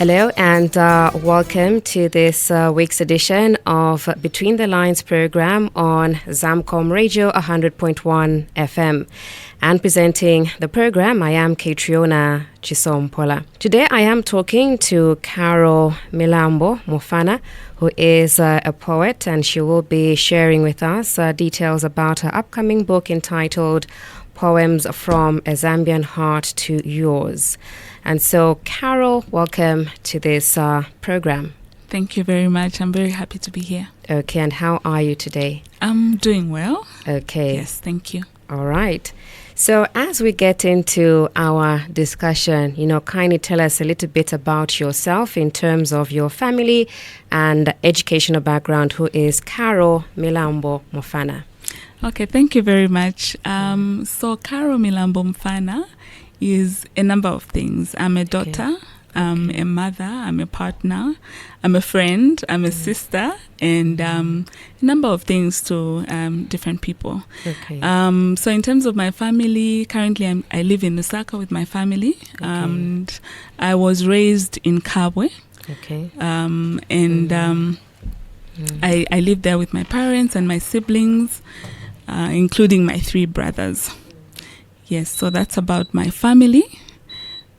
Hello and welcome to this week's edition of Between the Lines program on ZAMCOM Radio 100.1 FM. And presenting the program, I am Caitriona Chisompola. Today I am talking to Carol Milambo-Mufana, who is a poet, and she will be sharing with us details about her upcoming book entitled Poems from a Zambian Heart to Yours. And so, Carol, welcome to this program. Thank you very much. I'm very happy to be here. Okay, and how are you today? I'm doing well. Okay. Yes, thank you. All right. So as we get into our discussion, kindly tell us a little bit about yourself in terms of your family and educational background. Who is Carol Milambo-Mufana? Okay, thank you very much. So Carol Milambo-Mufana is a number of things. I'm a daughter, I'm a mother, I'm a partner, I'm a friend, I'm a sister, and a number of things to different people. Okay. So in terms of my family, currently I live in Lusaka with my family. And I was raised in Kabwe. Okay. I live there with my parents and my siblings, including my 3 brothers. Yes, so that's about my family.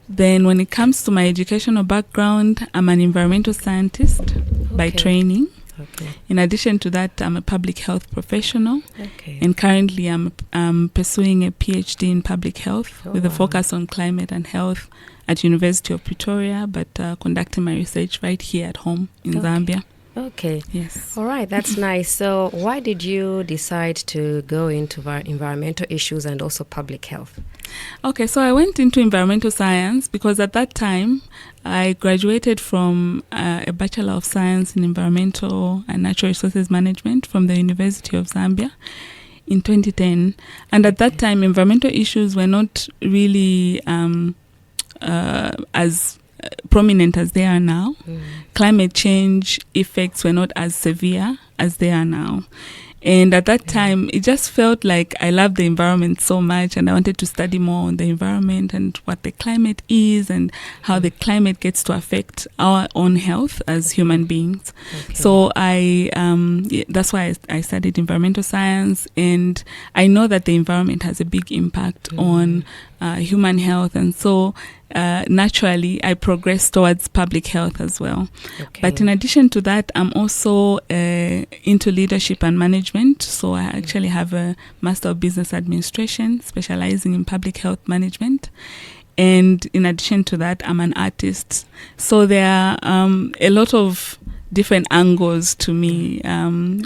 Then when it comes to my educational background, I'm an environmental scientist by training. Okay. In addition to that, I'm a public health professional. Okay. And currently I'm pursuing a PhD in public health with a focus on climate and health at University of Pretoria, but conducting my research right here at home in Zambia. Okay. Yes. All right. That's nice. So why did you decide to go into environmental issues and also public health? Okay. So I went into environmental science because at that time I graduated from a Bachelor of Science in Environmental and Natural Resources Management from the University of Zambia in 2010. And at that time, environmental issues were not really as prominent as they are now. Climate change effects were not as severe as they are now. And at that time, it just felt like I loved the environment so much, and I wanted to study more on the environment and what the climate is and how the climate gets to affect our own health as human beings. Okay. So that's why I studied environmental science, and I know that the environment has a big impact on human health, and so naturally I progressed towards public health as well. Okay. But in addition to that, I'm also into leadership and management. So I actually have a Master of Business Administration specializing in public health management. And in addition to that, I'm an artist. So there are a lot of different angles to me,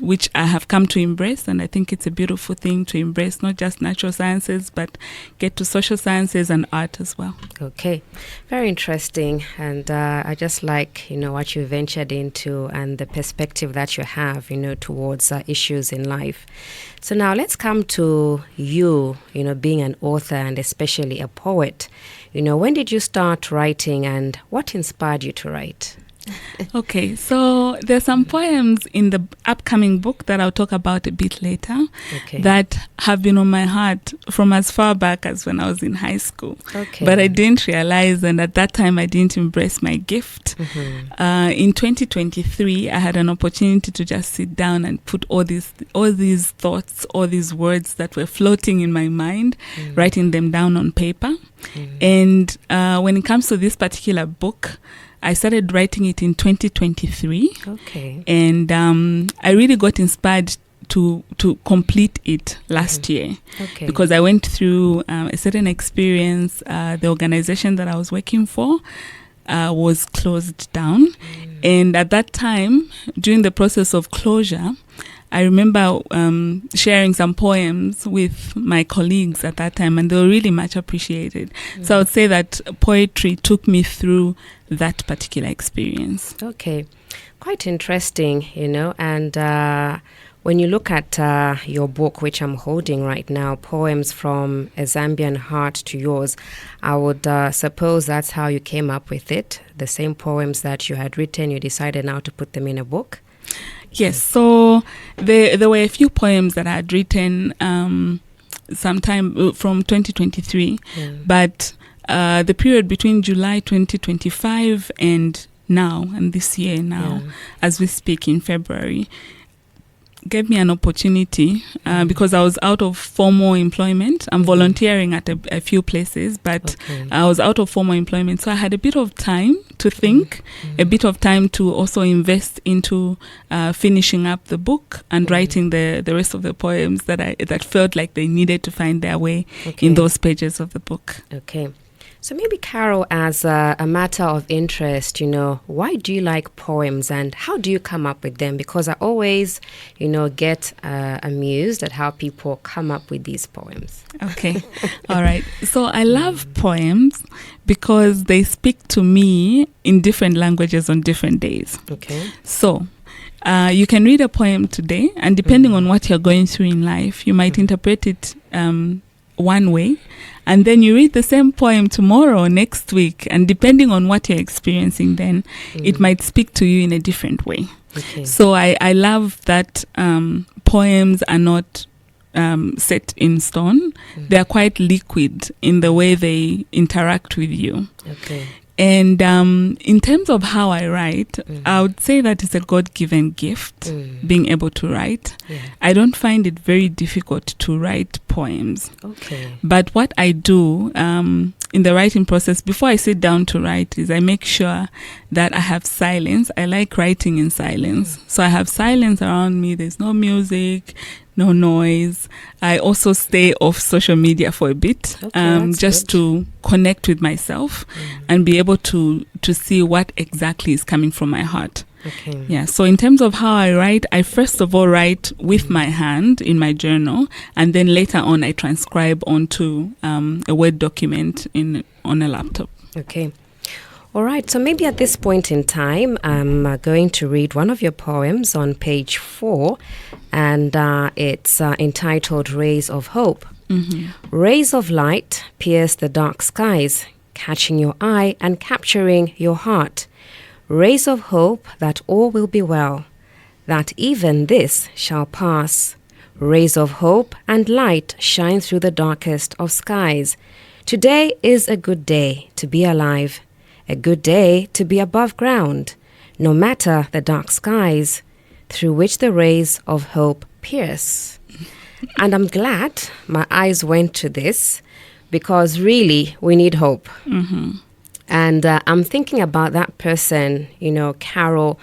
which I have come to embrace. And I think it's a beautiful thing to embrace, not just natural sciences, but get to social sciences and art as well. Okay. Very interesting. And I just like, what you ventured into and the perspective that you have, towards issues in life. So now let's come to you, being an author and especially a poet. When did you start writing and what inspired you to write? Okay, so there's some poems in the upcoming book that I'll talk about a bit later that have been on my heart from as far back as when I was in high school. Okay. But I didn't realize, and at that time I didn't embrace my gift. In 2023, I had an opportunity to just sit down and put all these thoughts, all these words that were floating in my mind, writing them down on paper. And when it comes to this particular book, I started writing it in 2023. Okay. And I really got inspired to complete it last year. Okay. Because I went through a certain experience. The organization that I was working for was closed down. And at that time, during the process of closure, I remember sharing some poems with my colleagues at that time, and they were really much appreciated. So I would say that poetry took me through that particular experience. Okay. Quite interesting, and when you look at your book, which I'm holding right now, Poems from a Zambian Heart to Yours, I would suppose that's how you came up with it. The same poems that you had written, you decided now to put them in a book? Yes, so there were a few poems that I had written sometime from 2023, but the period between July 2025 and now, and this year now, as we speak in February, gave me an opportunity because I was out of formal employment. I'm volunteering at a few places, but I was out of formal employment. So I had a bit of time to think, a bit of time to also invest into finishing up the book and writing the rest of the poems that felt like they needed to find their way in those pages of the book. Okay. So maybe, Carol, as a matter of interest, why do you like poems and how do you come up with them? Because I always, get amused at how people come up with these poems. Okay. All right. So I love poems because they speak to me in different languages on different days. Okay. So you can read a poem today, and depending on what you're going through in life, you might interpret it one way, and then you read the same poem tomorrow or next week, and depending on what you're experiencing then, it might speak to you in a different way. Okay. So I love that poems are not set in stone. They're quite liquid in the way they interact with you. Okay. And in terms of how I write, I would say that it's a God-given gift, being able to write. Yeah. I don't find it very difficult to write poems. Okay. But what I do in the writing process, before I sit down to write, is I make sure that I have silence. I like writing in silence. So I have silence around me. There's no music, no noise. I also stay off social media for a bit, just to connect with myself and be able to see what exactly is coming from my heart. Okay. Yeah. So in terms of how I write, I first of all write with my hand in my journal, and then later on I transcribe onto a Word document on a laptop. Okay. All right, so maybe at this point in time, I'm going to read one of your poems on page 4, and it's entitled Rays of Hope. Rays of light pierce the dark skies, catching your eye and capturing your heart. Rays of hope that all will be well, that even this shall pass. Rays of hope and light shine through the darkest of skies. Today is a good day to be alive. A good day to be above ground, no matter the dark skies through which the rays of hope pierce. And I'm glad my eyes went to this, because really we need hope. And I'm thinking about that person, Carol,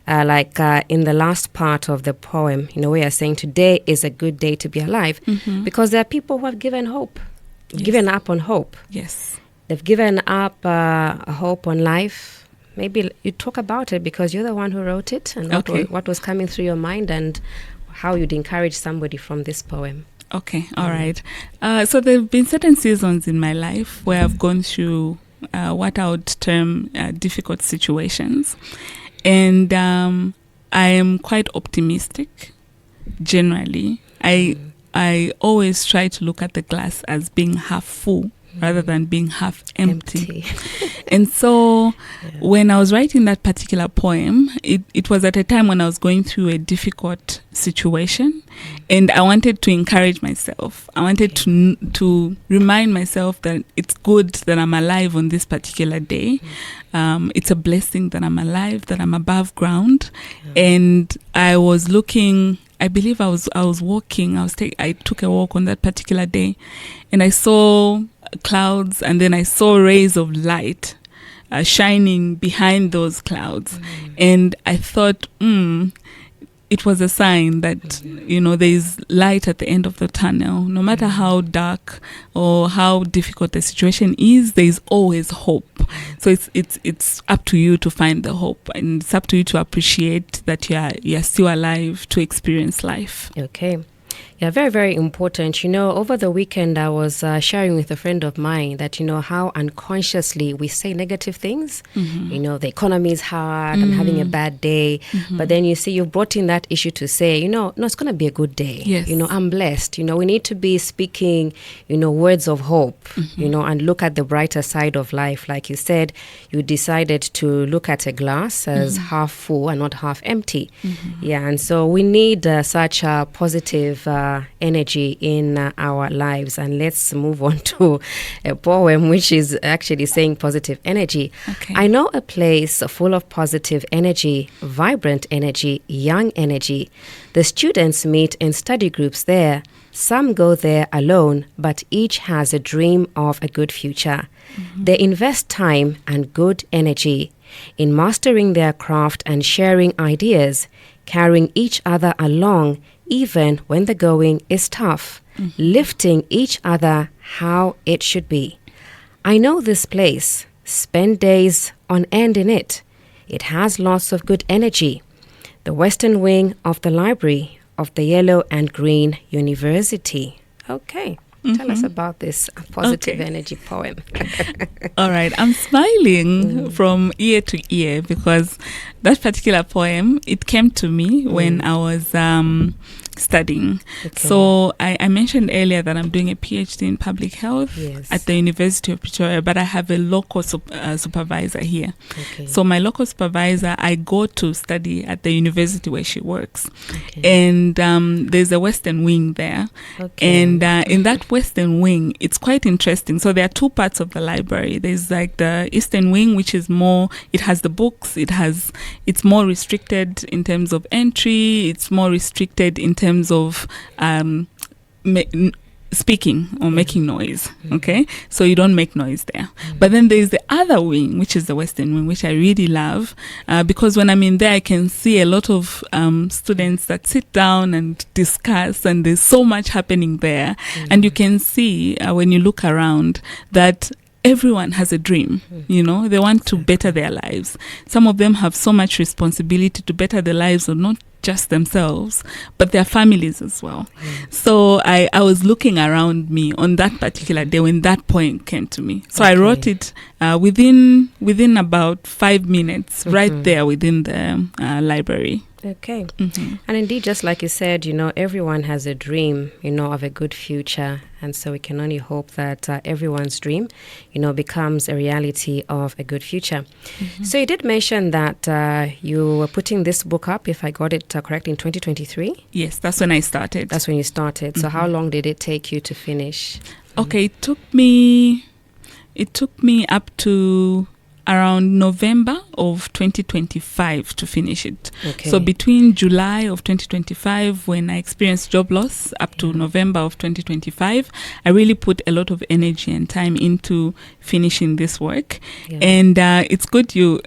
in the last part of the poem, where you're saying today is a good day to be alive, because there are people who have given hope, given up on hope. Yes. They've given up hope on life. Maybe you talk about it because you're the one who wrote it, and what was coming through your mind and how you'd encourage somebody from this poem. Okay, all right. So there have been certain seasons in my life where I've gone through what I would term difficult situations. And I am quite optimistic, generally. I always try to look at the glass as being half full rather than being half empty. And so when I was writing that particular poem, it was at a time when I was going through a difficult situation, and I wanted to encourage myself. I wanted to remind myself that it's good that I'm alive on this particular day. It's a blessing that I'm alive, that I'm above ground. And I was looking, I believe I was walking, I took a walk on that particular day, and I saw clouds, and then I saw rays of light shining behind those clouds. And I thought, it was a sign that, there's light at the end of the tunnel. No matter how dark or how difficult the situation is, there's always hope. So it's up to you to find the hope, and it's up to you to appreciate that you're still alive to experience life. Okay. Yeah, very, very important. Over the weekend, I was sharing with a friend of mine that, how unconsciously we say negative things. The economy is hard, I'm having a bad day. But then you see, you brought in that issue to say, no, it's going to be a good day. Yes. I'm blessed. We need to be speaking, words of hope, and look at the brighter side of life. Like you said, you decided to look at a glass as half full and not half empty. Yeah, and so we need such a positive positive energy in our lives. And let's move on to a poem which is actually saying positive energy. Okay. I know a place full of positive energy, vibrant energy, young energy. The students meet in study groups there. Some go there alone, but each has a dream of a good future. They invest time and good energy in mastering their craft and sharing ideas, carrying each other along even when the going is tough, lifting each other how it should be. I know this place, spend days on end in it. It has lots of good energy. The western wing of the library of the Yellow and Green University. Okay. Tell us about this positive energy poem. All right. I'm smiling from ear to ear because that particular poem, it came to me when I was studying. Okay. So I mentioned earlier that I'm doing a PhD in public health at the University of Pretoria, but I have a local supervisor here. Okay. So my local supervisor, I go to study at the university where she works. Okay. And there's a western wing there. Okay. And in that western wing, it's quite interesting. So there are two parts of the library. There's like the eastern wing, which is more, it has the books, it's more restricted in terms of entry, it's more restricted in terms of speaking or making noise. Okay, so you don't make noise there. But then there's the other wing, which is the western wing, which I really love because when I'm in there, I can see a lot of students that sit down and discuss, and there's so much happening there. And you can see when you look around that everyone has a dream, you know, they want to better their lives. Some of them have so much responsibility to better the lives of not just themselves, but their families as well. So I was looking around me on that particular day when that poem came to me. So I wrote it within about 5 minutes, right there within the library. Okay. And indeed, just like you said, you know, everyone has a dream, you know, of a good future. And so we can only hope that everyone's dream, you know, becomes a reality of a good future. So you did mention that you were putting this book up, if I got it correct, in 2023? Yes, that's when I started. That's when you started. So how long did it take you to finish? Okay, it took me up to around November of 2025 to finish it. Okay. So between July of 2025, when I experienced job loss, up to November of 2025, I really put a lot of energy and time into finishing this work. And it's good you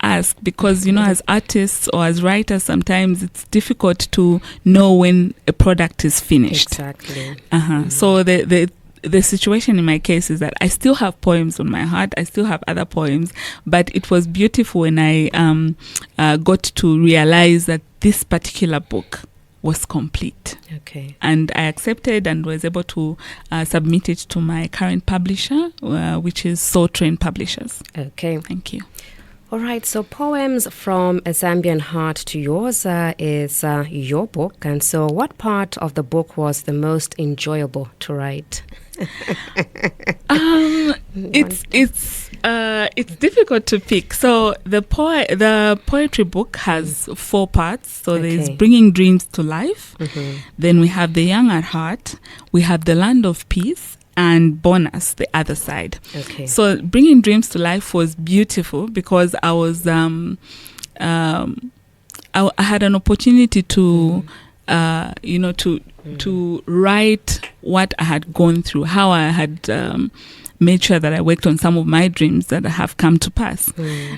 ask, because, you know, as artists or as writers, sometimes it's difficult to know when a product is finished. Exactly. So the situation in my case is that I still have poems on my heart. I still have other poems, but it was beautiful when I got to realize that this particular book was complete. Okay. And I accepted and was able to submit it to my current publisher, which is Soul Train Publishers. Okay. Thank you. All right, so Poems from a Zambian Heart to Yours is your book. And so what part of the book was the most enjoyable to write? It's difficult to pick. So the poetry book has 4 parts. So there's Bringing Dreams to Life. Then we have The Young at Heart. We have The Land of Peace. And Bonus, the other side. Okay. So Bringing Dreams to Life was beautiful because I was I had an opportunity to to write what I had gone through, how I had made sure that I worked on some of my dreams that have come to pass. This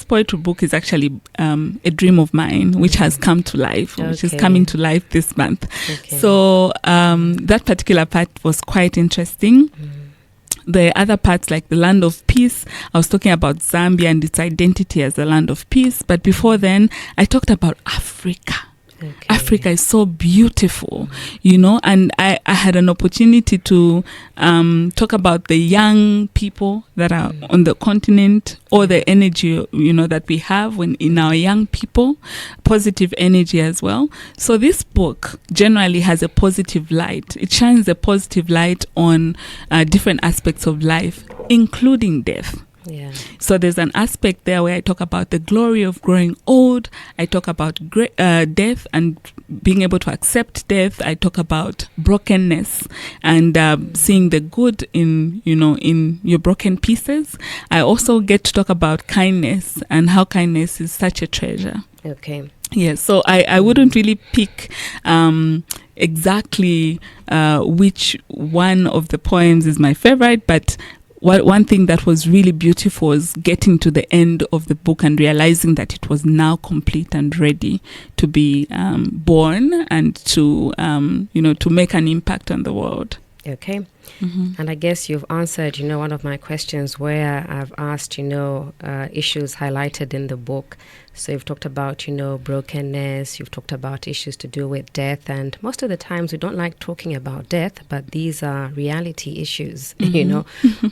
poetry book is actually a dream of mine, which has come to life, which is coming to life this month. So that particular part was quite interesting. The other parts, like The Land of Peace, I was talking about Zambia and its identity as the land of peace. But before then, I talked about Africa. Africa is so beautiful, you know, and I had an opportunity to talk about the young people that are on the continent, or the energy, you know, that we have when in our young people, positive energy as well. So this book generally has a positive light. It shines a positive light on different aspects of life, including death. Yeah. So there's an aspect there where I talk about the glory of growing old. I talk about death and being able to accept death. I talk about brokenness and seeing the good in your broken pieces. I also get to talk about kindness and how kindness is such a treasure. Okay. Yes, so I wouldn't really pick exactly which one of the poems is my favorite, but one thing that was really beautiful was getting to the end of the book and realizing that it was now complete and ready to be born and to to make an impact on the world. Okay. And I guess you've answered, one of my questions where I've asked, issues highlighted in the book. So you've talked about, brokenness, you've talked about issues to do with death. And most of the times we don't like talking about death, but these are reality issues,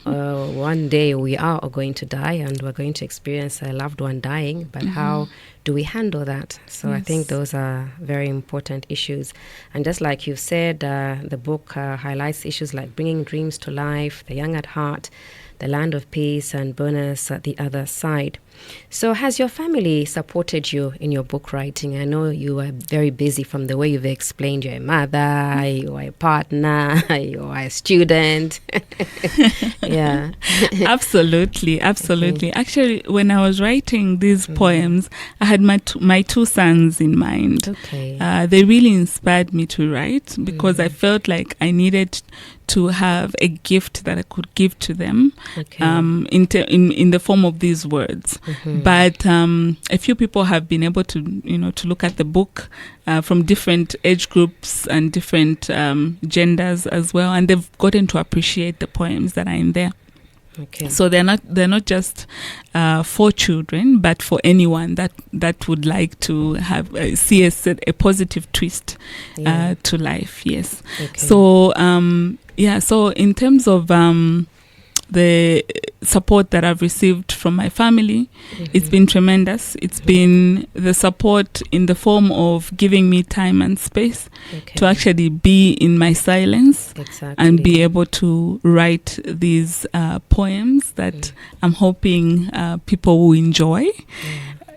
one day we are going to die and we're going to experience a loved one dying. But how do we handle that? So yes. I think those are very important issues. And just like you've said, the book highlights issues like bringing dreams to life, the young at heart, the land of peace, and bonus at the other side. So has your family supported you in your book writing? I know you are very busy from the way you've explained. You're a mother, you are a partner, you are a student. Yeah. Absolutely. Okay. Actually, when I was writing these poems, I had my two sons in mind. Okay. They really inspired me to write because I felt like I needed to have a gift that I could give to them, in the form of these words. But a few people have been able to to look at the book from different age groups and different genders as well, and they've gotten to appreciate the poems that are in there. Okay. So they're not just for children, but for anyone that would like to have see a positive twist to life. Yes. Okay. So so in terms of the support that I've received from my family, it's been tremendous. It's been the support in the form of giving me time and space to actually be in my silence and be able to write these poems that I'm hoping people will enjoy.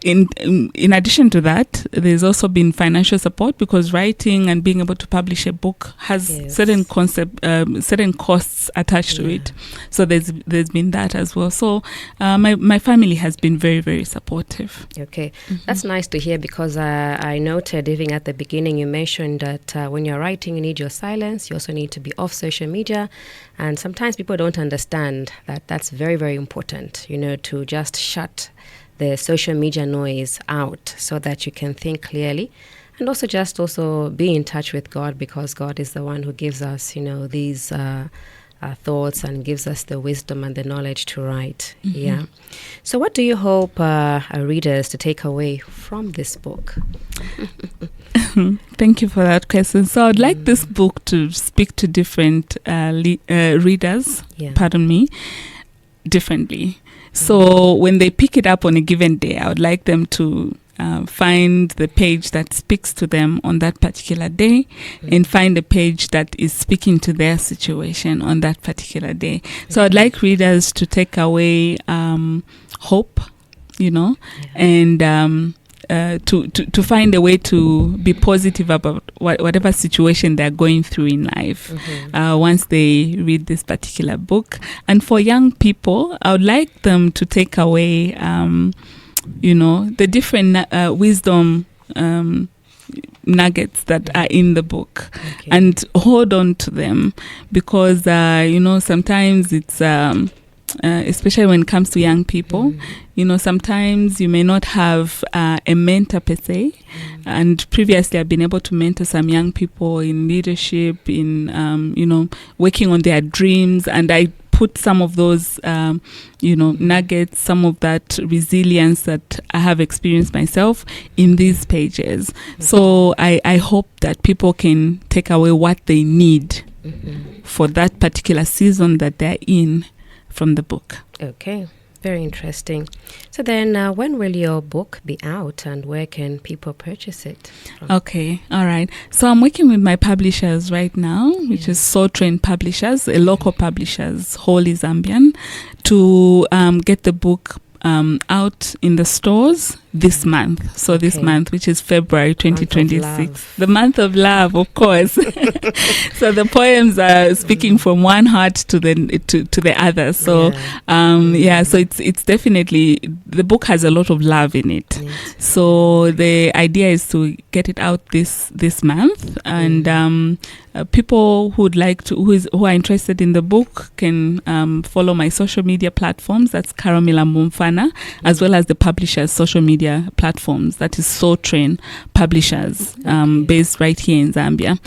In addition to that, there's also been financial support because writing and being able to publish a book has certain costs attached to it. So there's been that as well. So my family has been very, very supportive. Okay, that's nice to hear because I noted even at the beginning you mentioned that when you're writing you need your silence. You also need to be off social media, and sometimes people don't understand that that's very, very important. To just shut the social media noise out so that you can think clearly, and also be in touch with God, because God is the one who gives us these thoughts and gives us the wisdom and the knowledge to write. So what do you hope our readers to take away from this book? Thank you for that question. So I'd like this book to speak to different readers differently. So when they pick it up on a given day, I would like them to find the page that speaks to them on that particular day and find a page that is speaking to their situation on that particular day. So I'd like readers to take away hope, and to find a way to be positive about whatever situation they're going through in life once they read this particular book. And for young people, I would like them to take away, the different wisdom nuggets that are in the book and hold on to them, because, sometimes it's... especially when it comes to young people, sometimes you may not have a mentor per se. And previously I've been able to mentor some young people in leadership, in, working on their dreams. And I put some of those, nuggets, some of that resilience that I have experienced myself in these pages. So I hope that people can take away what they need for that particular season that they're in from the book. Okay. Very interesting. So then, when will your book be out, and where can people purchase it from? Okay, all right. So I'm working with my publishers right now, which is So Trained Publishers, a local publishers, wholly Zambian, to get the book out in the stores this month. So this month, which is February 2026, the month of love, of course. So the poems are speaking from one heart to the other. So so it's definitely, the book has a lot of love in it. So the idea is to get it out this month, and people who would like to, who are interested in the book, can follow my social media platforms. That's Carol Milambo-Mufana, as well as the publisher's social media platforms. That is So Train Publishers, based right here in Zambia.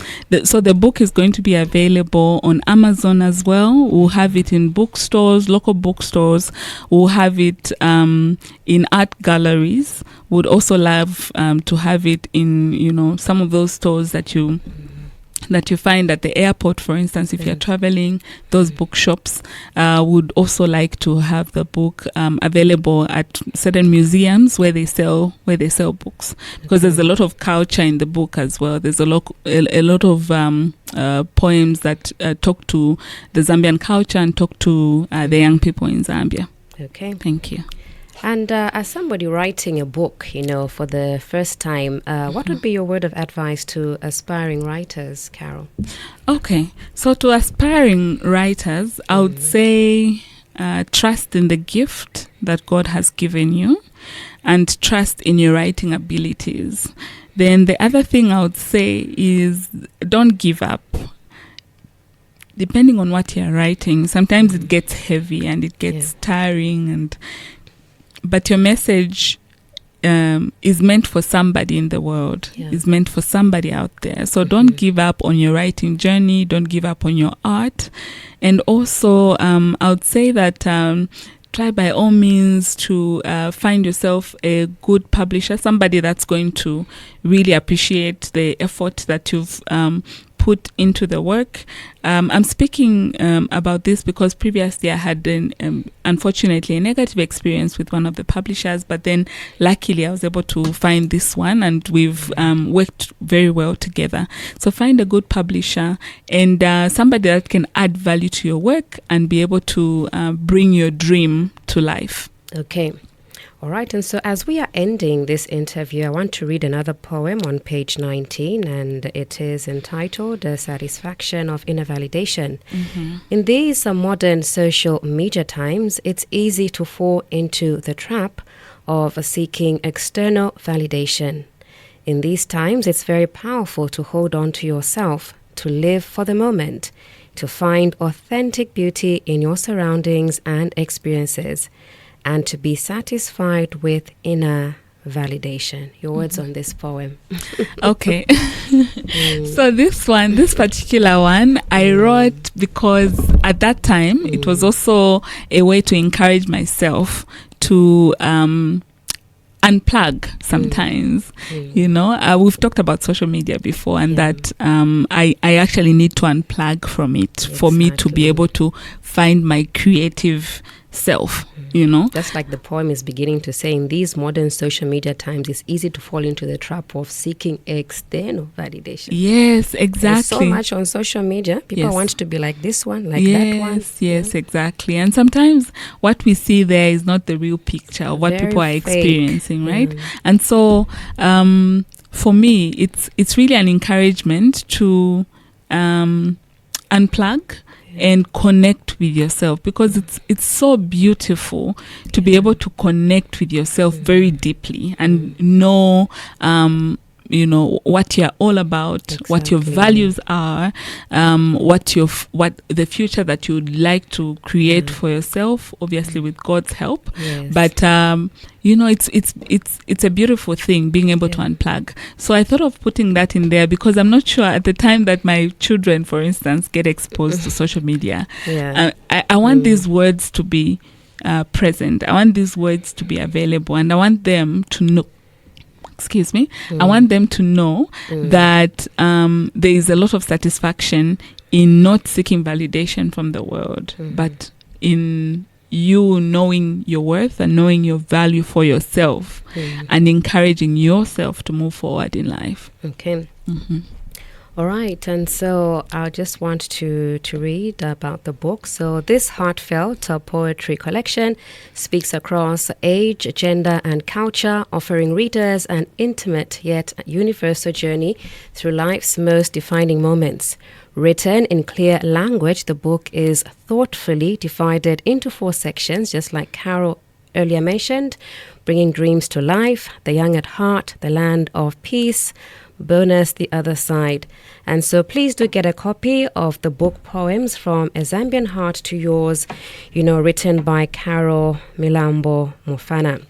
So the book is going to be available on Amazon as well. We'll have it in bookstores, local bookstores. We'll have it in art galleries. Would also love to have it in some of those stores that you find at the airport, for instance. If you're traveling, those bookshops would also like to have the book available at certain museums where they sell books, because there's a lot of culture in the book as well. There's a lot of poems that talk to the Zambian culture and talk to the young people in Zambia. Okay. Thank you. And as somebody writing a book, for the first time, what would be your word of advice to aspiring writers, Carol? Okay, so to aspiring writers, I would say trust in the gift that God has given you, and trust in your writing abilities. Then the other thing I would say is don't give up. Depending on what you're writing, sometimes it gets heavy and it gets tiring, but your message is meant for somebody in the world, is meant for somebody out there. So don't give up on your writing journey, don't give up on your art. And also, I would say that try by all means to find yourself a good publisher, somebody that's going to really appreciate the effort that you've put into the work. I'm speaking about this because previously I had unfortunately a negative experience with one of the publishers, but then luckily I was able to find this one, and we've worked very well together. So find a good publisher and somebody that can add value to your work and be able to bring your dream to life. Okay. All right, and so as we are ending this interview, I want to read another poem on page 19, and it is entitled The Satisfaction of Inner Validation. In these modern social media times, it's easy to fall into the trap of seeking external validation. In these times, it's very powerful to hold on to yourself, to live for the moment, to find authentic beauty in your surroundings and experiences, and to be satisfied with inner validation. Your words on this poem. Okay. So this particular one, I wrote because at that time, it was also a way to encourage myself to unplug sometimes. We've talked about social media before, and that I actually need to unplug from it for me to be able to find my creative self. Just like the poem is beginning to say, in these modern social media times, it's easy to fall into the trap of seeking external validation. Yes, exactly. There's so much on social media. People want to be like this one, like that one. Yes, exactly. And sometimes what we see there is not the real picture of what people are experiencing, right? And so for me, it's really an encouragement to unplug and connect with yourself, because it's so beautiful to be able to connect with yourself very deeply and know what you're all about, what your values are, what the future that you'd like to create for yourself, obviously with God's help. But it's a beautiful thing being able to unplug. So I thought of putting that in there because I'm not sure at the time that my children, for instance, get exposed to social media. I want these words to be present. I want these words to be available, and I want them to know. I want them to know that there is a lot of satisfaction in not seeking validation from the world, but in you knowing your worth and knowing your value for yourself and encouraging yourself to move forward in life. Okay. All right, and so I just want to read about the book. So this heartfelt poetry collection speaks across age, gender, and culture, offering readers an intimate yet universal journey through life's most defining moments. Written in clear language, the book is thoughtfully divided into 4 sections, just like Carol earlier mentioned: Bringing Dreams to Life, The Young at Heart, The Land of Peace, bonus The Other Side. And so please do get a copy of the book Poems from A Zambian Heart to Yours, written by Carol Milambo-Mufana.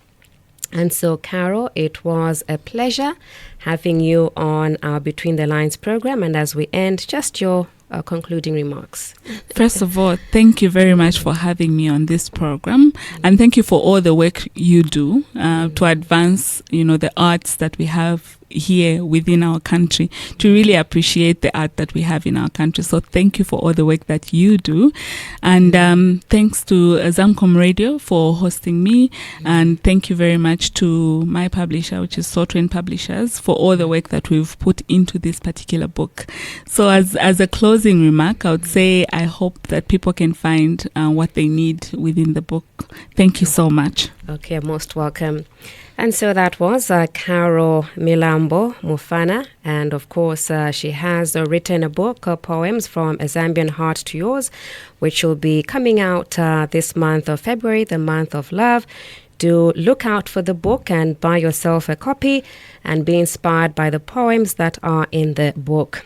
And so, Carol, it was a pleasure having you on our Between the Lines program. And as we end, just your concluding remarks. First of all, thank you very much for having me on this program, and thank you for all the work you do to advance, the arts that we have here within our country, to really appreciate the art that we have in our country. So thank you for all the work that you do, and thanks to ZAMCOM Radio for hosting me, and thank you very much to my publisher, which is So Train Publishers, for all the work that we've put into this particular book. So as a closing remark, I would say I hope that people can find what they need within the book. Thank you so much. Okay, most welcome. And so that was Carol Milambo-Mufana. And of course, she has written a book, Poems from A Zambian Heart to Yours, which will be coming out this month of February, the month of love. Do look out for the book and buy yourself a copy and be inspired by the poems that are in the book.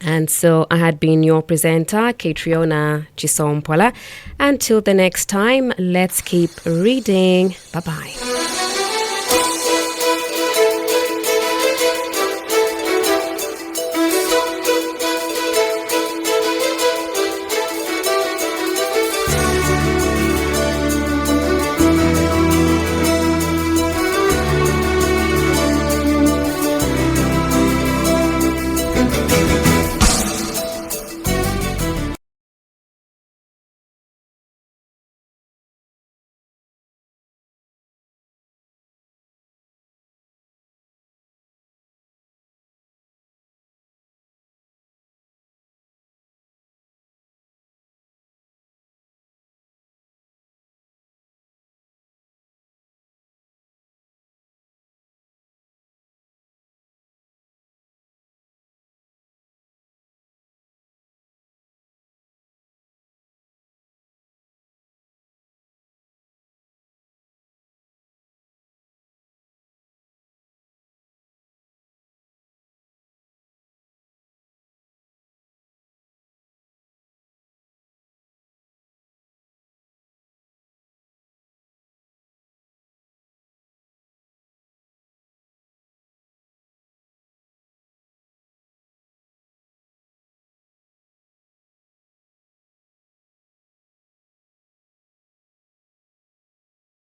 And so I had been your presenter, Caitriona Chisompola. Until the next time, let's keep reading. Bye-bye.